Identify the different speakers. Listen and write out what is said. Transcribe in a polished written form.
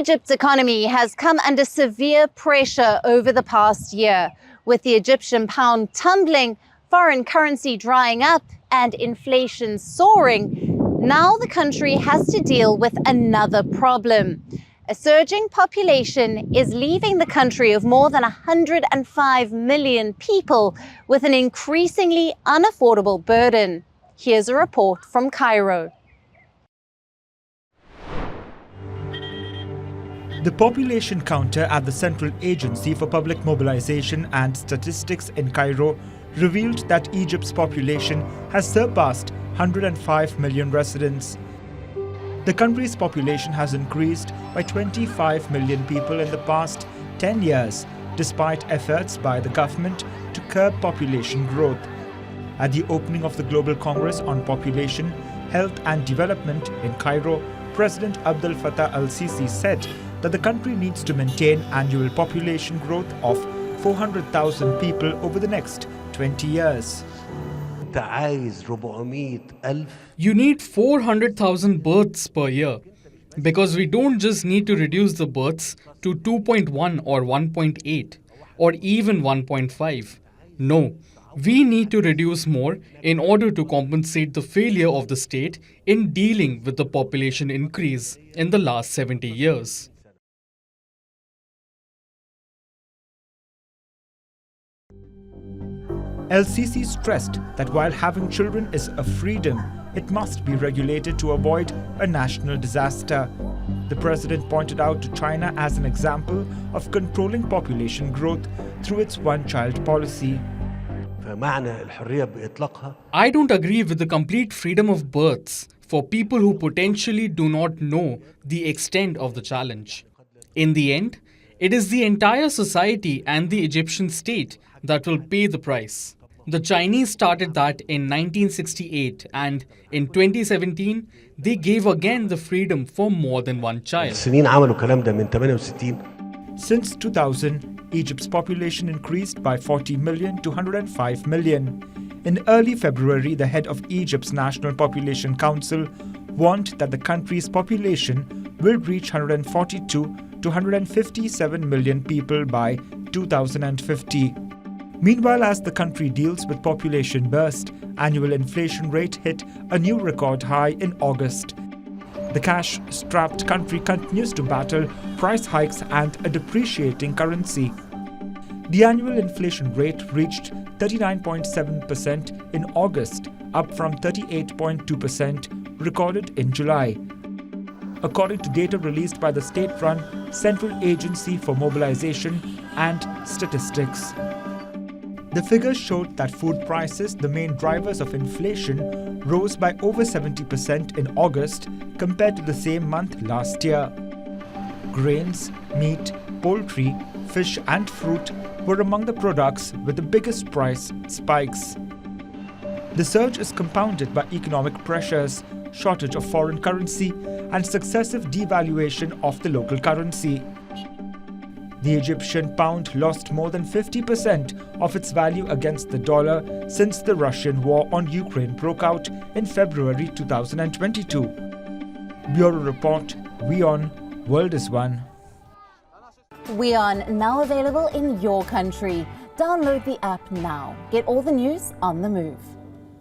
Speaker 1: Egypt's economy has come under severe pressure over the past year, with the Egyptian pound tumbling, foreign currency drying up, and inflation soaring. Now the country has to deal with another problem. A surging population is leaving the country of more than 105 million people with an increasingly unaffordable burden. Here's a report from Cairo.
Speaker 2: The population counter at the Central Agency for Public Mobilization and Statistics in Cairo revealed that Egypt's population has surpassed 105 million residents. The country's population has increased by 25 million people in the past 10 years, despite efforts by the government to curb population growth. At the opening of the Global Congress on Population, Health and Development in Cairo, President Abdel Fattah al-Sisi said that the country needs to maintain annual population growth of 400,000 people over the next 20 years.
Speaker 3: You need 400,000 births per year, because we don't just need to reduce the births to 2.1 or 1.8 or even 1.5. No, we need to reduce more in order to compensate the failure of the state in dealing with the population increase in the last 70 years.
Speaker 2: El-Sisi stressed that while having children is a freedom, it must be regulated to avoid a national disaster. The president pointed out to China as an example of controlling population growth through its one-child policy.
Speaker 3: I don't agree with the complete freedom of births for people who potentially do not know the extent of the challenge. In the end, it is the entire society and the Egyptian state that will pay the price. The Chinese started that in 1968, and in 2017, they gave again the freedom for more than one child.
Speaker 2: Since 2000, Egypt's population increased by 40 million to 105 million. In early February, the head of Egypt's National Population Council warned that the country's population will reach 142 to 157 million people by 2050. Meanwhile, as the country deals with population burst, annual inflation rate hit a new record high in August. The cash-strapped country continues to battle price hikes and a depreciating currency. The annual inflation rate reached 39.7% in August, up from 38.2% recorded in July. According to data released by the state-run Central Agency for Mobilization and Statistics. The figures showed that food prices, the main drivers of inflation, rose by over 70% in August compared to the same month last year. Grains, meat, poultry, fish and fruit were among the products with the biggest price spikes. The surge is compounded by economic pressures, shortage of foreign currency, and successive devaluation of the local currency. The Egyptian pound lost more than 50% of its value against the dollar since the Russian war on Ukraine broke out in February 2022. Bureau Report, WION, World is One.
Speaker 1: WION, now available in your country. Download the app now. Get all the news on the move.